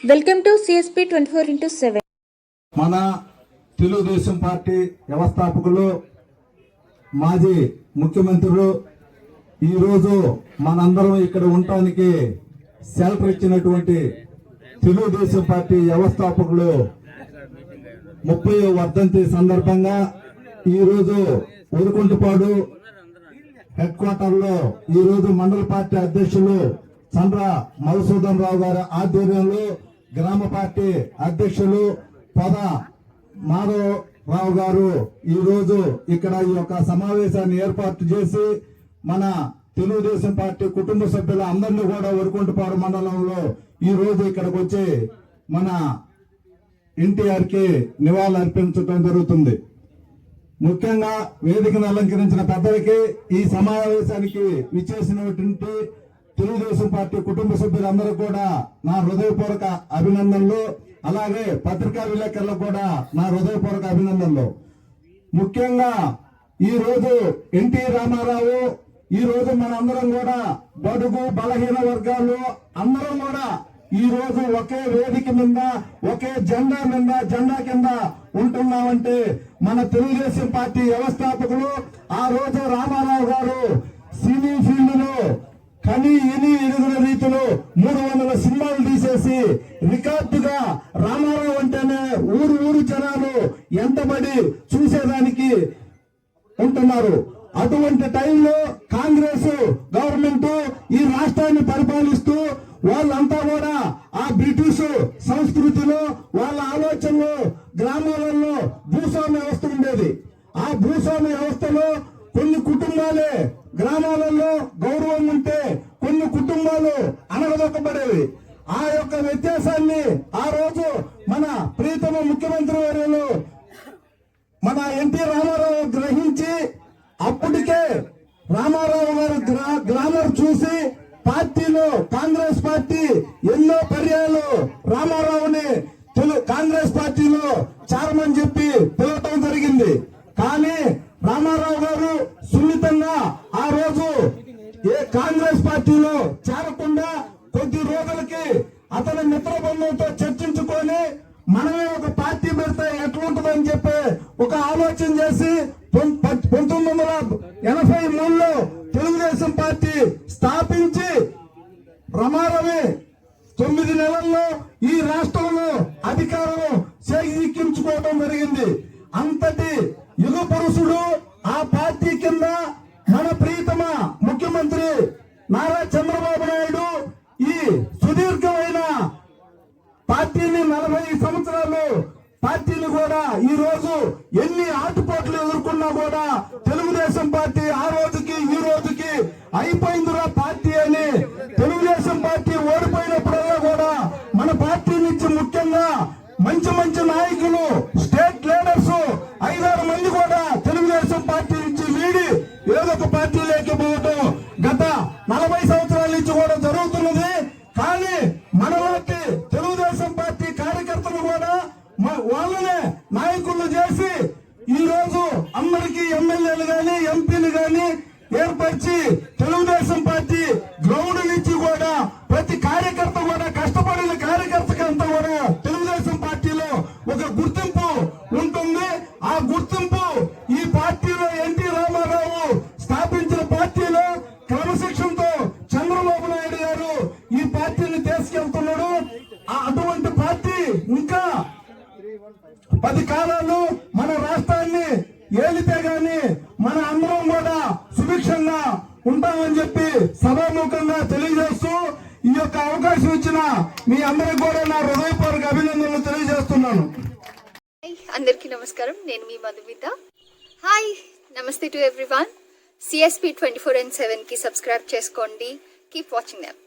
Welcome to CSP 24/7. మన Telugu Desam party వ్యవస్థాపకులు మాజీ ముఖ్యమంత్రులు ఈరోజు మనందరం ఇక్కడ ఉండటానికి షెల్టర్ ఇచ్చినటువంటి తెలుగుదేశం పార్టీ వ్యవస్థాపకులు 30వ వర్ధంతి సందర్భంగా ఈరోజు ఉరుకుంటపాడు హెడ్ క్వార్టర్ లో ఈరోజు మండల పార్టీ అధ్యక్షులు చంద్ర మధుసూదన్ రావు గారి ఆధ్వర్యంలో గ్రామ పార్టీ అధ్యక్షులు పొద మాధవరావు గారు ఈ రోజు ఇక్కడ ఈ యొక్క సమావేశాన్ని ఏర్పాటు చేసి మన తెలుగుదేశం పార్టీ కుటుంబ సభ్యుల అందరినీ కూడా వరకుంటపాడు మండలంలో ఈ రోజు ఇక్కడికి వచ్చి మన ఎన్టీఆర్ కి నివాళులు అర్పించడం జరుగుతుంది. ముఖ్యంగా వేదికను అలంకరించిన పెద్దలకి, ఈ సమావేశానికి విచ్చేసినటువంటి తెలుగుదేశం పార్టీ కుటుంబ సభ్యులందరూ కూడా నా హృదయపూర్వక అభినందనలు, అలాగే పత్రికా విలేకరులకు కూడా నా హృదయపూర్వక అభినందనలు. ముఖ్యంగా ఈ రోజు ఎన్టీ రామారావు, ఈ రోజు మనందరం కూడా బడుగు బలహీన వర్గాలు అందరం కూడా ఈ రోజు ఒకే వేదిక మీద ఒకే జెండా కింద ఉంటున్నామంటే మన తెలుగుదేశం పార్టీ వ్యవస్థాపకులు ఆ రోజు రామారావు గారు సినీ ఫీల్డ్ లో కని ఇని ఎరుగుల రీతిలో 300 సినిమాలు తీసేసి రికార్డుగా రామారావు అంటేనే ఊరు జనాలు ఎంతబడి చూసేదానికి ఉంటున్నారు. అటువంటి టైంలో కాంగ్రెస్ గవర్నమెంట్ ఈ రాష్ట్రాన్ని పరిపాలిస్తూ వాళ్ళంతా కూడా ఆ బ్రిటిష్ సంస్కృతిలో వాళ్ళ ఆలోచనలో గ్రామాలలో భూస్వామ్య వ్యవస్థ ఉండేది. ఆ భూస్వామ్య వ్యవస్థలో కొన్ని కుటుంబాలే గ్రామాలలో గౌరవం ఉంటే కొన్ని కుటుంబాలు అనగదొక్కబడేవి. ఆ యొక్క వ్యత్యాసాన్ని ఆ రోజు మన ప్రీతమ ముఖ్యమంత్రి వర్యులు మన ఎన్టీ రామారావు గ్రహించి అప్పటికే రామారావు గారు గ్లామర్ చూసి పార్టీలో కాంగ్రెస్ పార్టీ ఎన్నో పర్యాలు రామారావుని కాంగ్రెస్ పార్టీలో చేరమని చెప్పి పిలవటం జరిగింది. కానీ రామారావు గారు సున్నితంగా ఆ రోజు కాంగ్రెస్ పార్టీలో చేరకుండా కొద్ది రోజులకి అతని మిత్ర బృందంతో చర్చించుకొని మనమే ఒక పార్టీ పెడితే ఎట్లుంటుందని చెప్పి ఒక ఆలోచన చేసి 1983లో తెలుగుదేశం పార్టీ స్థాపించి రమారవి 9 నెలల్లో ఈ రాష్ట్రంలో అధికారం చేజిక్కించుకోవడం జరిగింది. అంతటి యుగ పురుషుడు ఆ పార్టీ కింద మన ప్రీతమ ముఖ్యమంత్రి నారా చంద్రబాబు నాయుడు ఈ సుదీర్ఘమైన పార్టీని 40 సంవత్సరాలు పార్టీని కూడా ఈ రోజు ఎన్ని ఆటుపోట్లు ఎదుర్కొన్నా కూడా తెలుగుదేశం పార్టీ ఆ రోజుకి ఈ రోజుకి అయిపోయిందిరా పార్టీ అని తెలుగుదేశం పార్టీ ఓడిపోయినప్పుడల్లా కూడా మన పార్టీ నుంచి ముఖ్యంగా మంచి నాయకులు స్టేట్ లీడర్స్ 5-6 మంది కూడా తెలుగుదేశం పార్టీ నుంచి వీడి ఏదో ఒక పార్టీలోకి పోవటం గత 40 సంవత్సరాల నుంచి కూడా జరుగుతున్నది. కానీ మనలోకి తెలుగుదేశం పార్టీ కార్యకర్తలు కూడా వాళ్ళనే నాయకులు చేసి ఈ రోజు అందరికీ ఎమ్మెల్యేలు గాని ఎంపీలు గాని ఏర్పరిచి తెలుగుదేశం పార్టీ గ్రౌండ్ నుంచి కూడా ప్రతి కార్యకర్త కూడా కష్టపడిన కార్యకర్తకంతా కూడా తెలుగుదేశం పార్టీలో ఒక గుర్తింపు ఉంటుంది. ఆ గుర్తింపు ఈ పార్టీలో ఎన్టీ రామారావు స్థాపించిన పార్టీలో క్రమశిక్షణతో చంద్రబాబు నాయుడు గారు ఈ పార్టీని తీసుకెళ్తున్నాడు. అటువంటి పార్టీ ఇంకా 10 కాలాలు మన రాష్ట్రాన్ని ఏలితే గాని మన అందరం కూడా సుభిక్షంగా ఉంటామని చెప్పి సభాముఖంగా తెలియజేస్తూ ఈ యొక్క అవకాశం ఇచ్చిన మీ అందరికి కూడా నా హృదయపూర్వక అభినందనలు తెలియజేస్తున్నాను. అందరికీ నమస్కారం, నేను మీ మధుమిత. హాయ్, నమస్తే టు ఎవ్రీవన్. సిఎస్పి 24/7 కి సబ్స్క్రైబ్ చేసుకోండి. Keep watching them.